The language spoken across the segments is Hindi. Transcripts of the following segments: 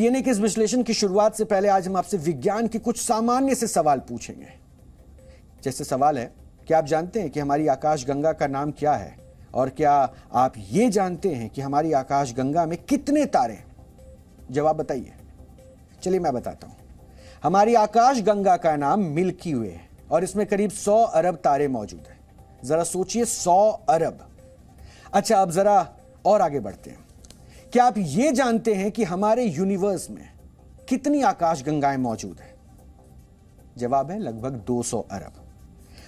डीएनए के इस विश्लेषण की शुरुआत से पहले आज हम आपसे विज्ञान के कुछ सामान्य से सवाल पूछेंगे। जैसे सवाल है, क्या आप जानते हैं कि हमारी आकाशगंगा का नाम क्या है? और क्या आप ये जानते हैं कि हमारी आकाशगंगा में कितने तारे हैं? जवाब बताइए। चलिए मैं बताता हूं। हमारी आकाशगंगा का नाम मिल्की वे है और इसमें करीब 100 अरब तारे मौजूद हैं। जरा सोचिए, 100 अरब। अच्छा, अब जरा और आगे बढ़ते हैं। क्या आप ये जानते हैं कि हमारे यूनिवर्स में कितनी आकाशगंगाएं मौजूद हैं? जवाब है लगभग 200 अरब।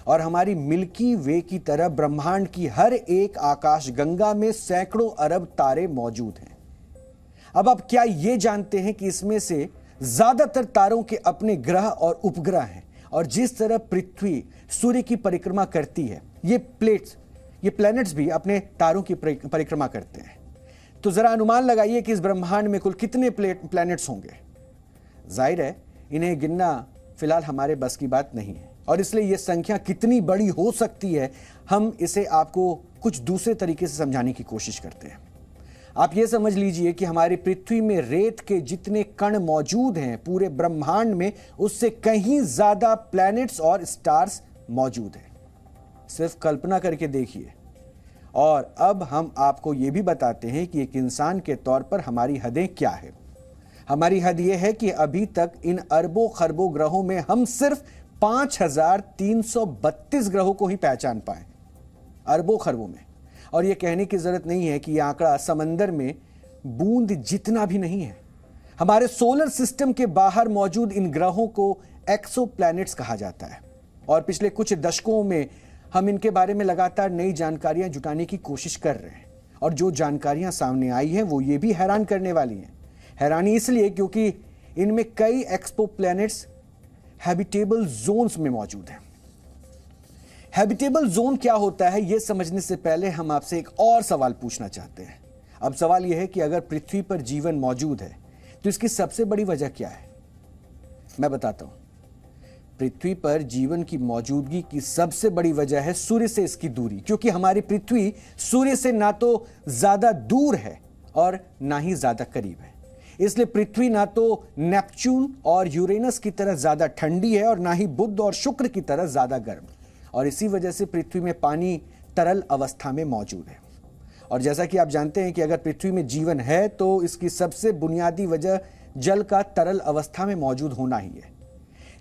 और हमारी मिल्की वे की तरह ब्रह्मांड की हर एक आकाशगंगा में सैकड़ों अरब तारे मौजूद हैं। अब आप क्या ये जानते हैं कि इसमें से ज्यादातर तारों के अपने ग्रह और उपग्रह हैं, और जिस तरह पृथ्वी सूर्य की परिक्रमा करती है, ये प्लैनेट्स भी अपने तारों की परिक्रमा करते हैं। तो जरा अनुमान लगाइए कि इस ब्रह्मांड में कुल कितने प्लैनेट्स होंगे। जाहिर है, इन्हें गिनना फिलहाल हमारे बस की बात नहीं है, और इसलिए यह संख्या कितनी बड़ी हो सकती है, हम इसे आपको कुछ दूसरे तरीके से समझाने की कोशिश करते हैं। आप यह समझ लीजिए कि हमारी पृथ्वी में रेत के जितने कण मौजूद हैं पूरे ब्रह्मांड में, उससे कहीं ज्यादा प्लैनेट्स और स्टार्स मौजूद हैं। सिर्फ कल्पना करके देखिए। और अब हम आपको यह भी बताते हैं कि एक इंसान के तौर पर हमारी हदें क्या है। हमारी हद यह है कि अभी तक इन अरबों खरबों ग्रहों में हम सिर्फ 5332 ग्रहों को ही पहचान पाए, अरबों खरबों में। और यह कहने की जरूरत नहीं है कि यह आंकड़ा समंदर में बूंद जितना भी नहीं है। हमारे सोलर सिस्टम के बाहर मौजूद इन ग्रहों को एक्सोप्लैनेट्स कहा जाता है, और पिछले कुछ दशकों में हम इनके बारे में लगातार नई जानकारियां जुटाने की कोशिश कर रहे हैं। और जो जानकारियां सामने आई हैं वो ये भी हैरान करने वाली हैं। हैरानी इसलिए क्योंकि इनमें कई एक्सोप्लैनेट्स हैबिटेबल जोन्स में मौजूद हैं। हैबिटेबल जोन क्या होता है, यह समझने से पहले हम आपसे एक और सवाल पूछना चाहते हैं। अब सवाल यह है कि अगर पृथ्वी पर जीवन मौजूद है तो इसकी सबसे बड़ी वजह क्या है? मैं बताता हूं। पृथ्वी पर जीवन की मौजूदगी की सबसे बड़ी वजह है सूर्य से इसकी दूरी, क्योंकि हमारी पृथ्वी सूर्य से ना तो ज्यादा दूर है और ना ही ज्यादा करीब है। इसलिए पृथ्वी ना तो नेपच्यून और यूरेनस की तरह ज्यादा ठंडी है और ना ही बुध और शुक्र की तरह ज्यादा गर्म। और इसी वजह से पृथ्वी में पानी तरल अवस्था में मौजूद है। और जैसा कि आप जानते हैं कि अगर पृथ्वी में जीवन है तो इसकी सबसे बुनियादी वजह जल का तरल अवस्था में मौजूद होना ही है।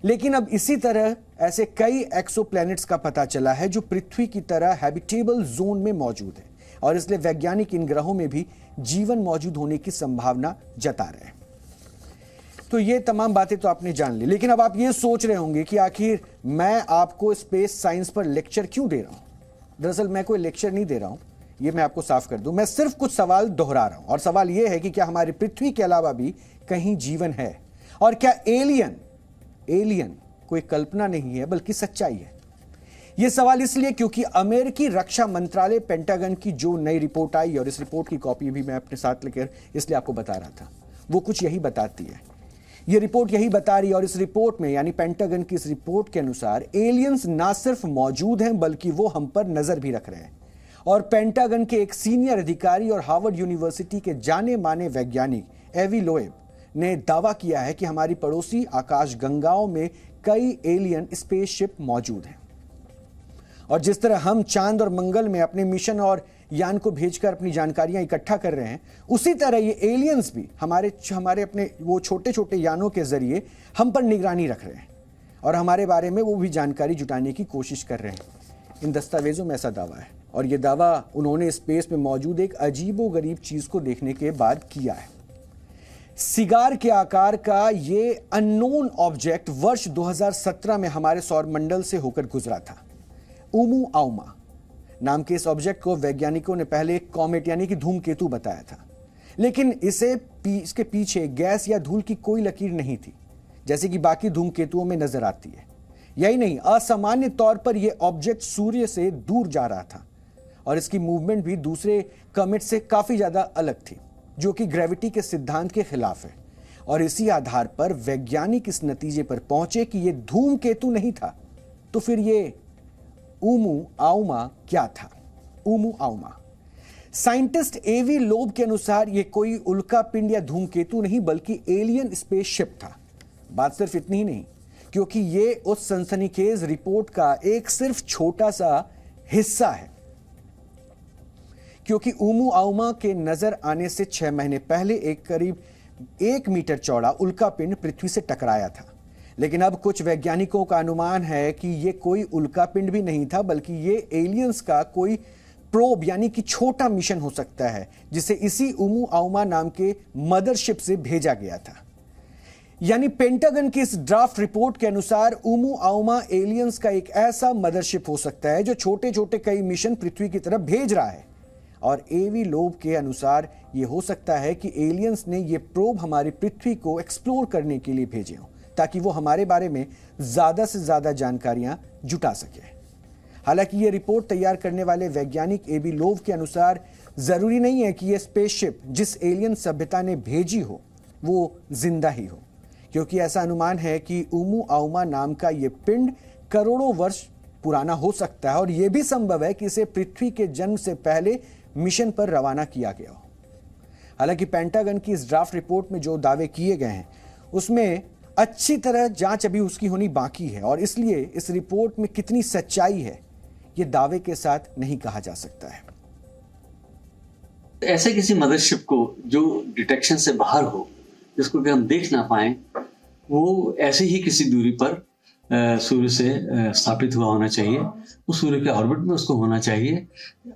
लेकिन अब इसी तरह ऐसे कई एक्सोप्लैनेट्स का पता चला है जो पृथ्वी की तरह हैबिटेबल जोन में मौजूद है, और इसलिए वैज्ञानिक इन ग्रहों में भी जीवन मौजूद होने की संभावना जता रहे हैं। तो ये तमाम बातें तो आपने जान ली, लेकिन अब आप ये सोच रहे होंगे कि आखिर मैं आपको स्पेस साइंस पर लेक्चर क्यों दे रहा हूं। दरअसल मैं कोई लेक्चर नहीं दे रहा हूं, ये मैं आपको साफ कर दूं। मैं सिर्फ कुछ सवाल दोहरा रहा हूं, और सवाल यह है कि क्या हमारी पृथ्वी के अलावा भी कहीं जीवन है, और क्या एलियन कोई कल्पना नहीं है बल्कि सच्चाई है। यह सवाल इसलिए क्योंकि अमेरिकी रक्षा मंत्रालय पेंटागन की जो नई रिपोर्ट आई, और इस रिपोर्ट की कॉपी भी मैं अपने साथ लेकर इसलिए आपको बता रहा था, वो कुछ यही बताती है। यह रिपोर्ट यही बता रही है, और इस रिपोर्ट में यानी पेंटागन की इस रिपोर्ट के अनुसार एलियंस ना सिर्फ मौजूद हैं बल्कि वो हम पर नजर भी रख रहे हैं। और पेंटागन के एक सीनियर अधिकारी और हार्वर्ड यूनिवर्सिटी के जाने माने वैज्ञानिक एवी लोएब ने दावा किया है कि हमारी पड़ोसी आकाशगंगाओं में कई एलियन स्पेसशिप मौजूद हैं। और जिस तरह हम चांद और मंगल में अपने मिशन और यान को भेजकर अपनी जानकारियां इकट्ठा कर रहे हैं, उसी तरह ये एलियंस भी हमारे अपने वो छोटे छोटे यानों के जरिए हम पर निगरानी रख रहे हैं, और हमारे बारे में वो भी जानकारी जुटाने की कोशिश कर रहे हैं। इन दस्तावेजों में ऐसा दावा है, और ये दावा उन्होंने स्पेस में मौजूद एक अजीबोगरीब चीज को देखने के बाद किया है। सिगार के आकार का ये अननोन ऑब्जेक्ट वर्ष 2017 में हमारे सौरमंडल से होकर गुजरा था। उमू आउमा नाम के इस ऑब्जेक्ट को वैज्ञानिकों ने पहले एक कॉमेट यानी कि धूमकेतु बताया था, लेकिन इसके पीछे गैस या धूल की कोई लकीर नहीं थी, जैसे कि बाकी धूमकेतुओं में नजर आती है। यही नहीं, असामान्य तौर पर यह ऑब्जेक्ट सूर्य से दूर जा रहा था, और इसकी मूवमेंट भी दूसरे कॉमेट से काफी ज्यादा अलग थी, जो कि ग्रेविटी के सिद्धांत के खिलाफ है। और इसी आधार पर वैज्ञानिक इस नतीजे पर पहुंचे कि यह धूमकेतु नहीं था, तो फिर यह उमू आउमा क्या था? उमू आउमा साइंटिस्ट एवी लोब के अनुसार यह कोई उल्का पिंड या धूमकेतु नहीं बल्कि एलियन स्पेसशिप था। बात सिर्फ इतनी ही नहीं, क्योंकि यह उस सनसनीखेज रिपोर्ट का एक सिर्फ छोटा सा हिस्सा है। क्योंकि ओumuamua के नजर आने से 6 महीने पहले एक करीब 1 मीटर चौड़ा उल्का पिंड पृथ्वी से टकराया था। लेकिन अब कुछ वैज्ञानिकों का अनुमान है कि यह कोई उल्का पिंड भी नहीं था बल्कि यह एलियंस का कोई प्रोब यानी कि छोटा मिशन हो सकता है, जिसे इसी ओumuamua नाम के मदरशिप से भेजा गया था। यानी पेंटागन की इस ड्राफ्ट रिपोर्ट के अनुसार ओumuamua एलियंस का एक ऐसा मदरशिप हो सकता है जो छोटे छोटे कई मिशन पृथ्वी की तरफ भेज रहा है। और एवी लोब के अनुसार यह हो सकता है कि एलियंस ने यह प्रोब हमारी पृथ्वी को एक्सप्लोर करने के लिए भेजे हो, ताकि वो हमारे बारे में ज्यादा से ज्यादा जानकारियां जुटा सके। हालांकि यह रिपोर्ट तैयार करने वाले वैज्ञानिक एवी लोब के अनुसार जरूरी नहीं है कि यह स्पेसशिप जिस एलियन सभ्यता ने भेजी हो वो जिंदा ही हो, क्योंकि ऐसा अनुमान है कि ओumuamua नाम का यह पिंड करोड़ों वर्ष पुराना हो सकता है और यह भी संभव है कि इसे पृथ्वी के जन्म से पहले मिशन पर रवाना किया गया हो। हालांकि पेंटागन की इस ड्राफ्ट रिपोर्ट में जो दावे किए गए हैं उसमें अच्छी तरह जांच अभी उसकी होनी बाकी है और इसलिए इस रिपोर्ट में कितनी सच्चाई है यह दावे के साथ नहीं कहा जा सकता है। ऐसे किसी मदरशिप को जो डिटेक्शन से बाहर हो, जिसको कि हम देख ना पाए, वो ऐसे ही किसी दूरी पर सूर्य से स्थापित हुआ होना चाहिए। वो सूर्य के ऑर्बिट में उसको होना चाहिए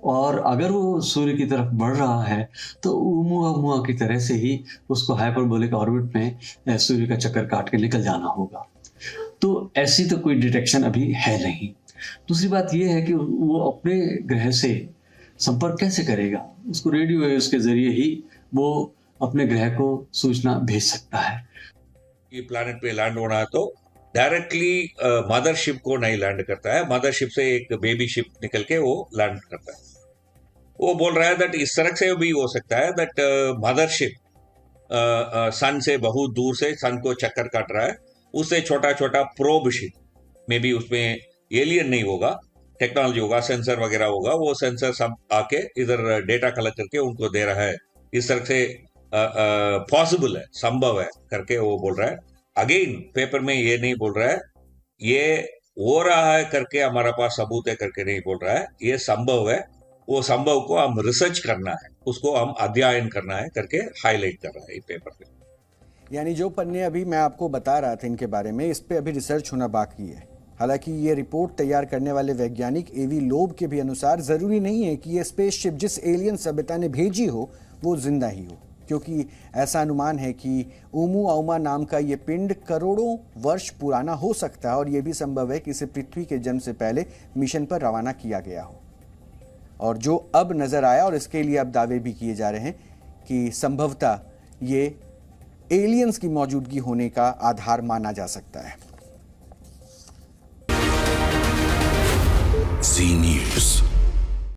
और अगर वो सूर्य की तरफ बढ़ रहा है तो ओumuamua की तरह से ही उसको हाइपरबोलिक ऑर्बिट में सूर्य का चक्कर काट के निकल जाना होगा। तो ऐसी तो कोई डिटेक्शन अभी है नहीं। दूसरी बात यह है कि वो अपने ग्रह से संपर्क कैसे करेगा? उसको रेडियो वेव्स के जरिए ही वो अपने ग्रह को सूचना भेज सकता है। ये प्लैनेट पे लैंड होना है तो डायरेक्टली मदरशिप को नहीं लैंड करता है, मदरशिप से एक बेबी शिप निकल के वो लैंड करता है। वो बोल रहा है दैट इस तरह से भी हो सकता है दैट मदरशिप सन से बहुत दूर से सन को चक्कर काट रहा है, उससे छोटा छोटा प्रोब शिप मे बी उसमें एलियन नहीं होगा, टेक्नोलॉजी होगा, सेंसर वगैरह होगा, वो सेंसर सब आके इधर डेटा कलेक्ट करके उनको दे रहा है। इस तरह से पॉसिबल है, संभव है करके वो बोल रहा है। अगेन पेपर में ये नहीं बोल रहा है ये हो रहा है करके हमारा पास सबूत है करके नहीं बोल रहा है, ये संभव है। वो संभव को हम रिसर्च करना है, उसको हम अध्ययन करना है करके हाईलाइट कर रहा है इस पेपर पे। यानी जो पन्ने अभी मैं आपको बता रहा था इनके बारे में, इस पे अभी रिसर्च होना बाकी है। हालांकि ये रिपोर्ट तैयार करने वाले वैज्ञानिक एवी लोब के भी अनुसार जरूरी नहीं है कि ये स्पेसशिप जिस एलियन सभ्यता ने भेजी हो वो जिंदा ही हो, क्योंकि ऐसा अनुमान है कि ओumuamua नाम का ये पिंड करोड़ों वर्ष पुराना हो सकता है और यह भी संभव है कि इसे पृथ्वी के जन्म से पहले मिशन पर रवाना किया गया हो। और जो अब नजर आया और इसके लिए अब दावे भी किए जा रहे हैं कि संभवतः ये एलियंस की मौजूदगी होने का आधार माना जा सकता है। Zee News।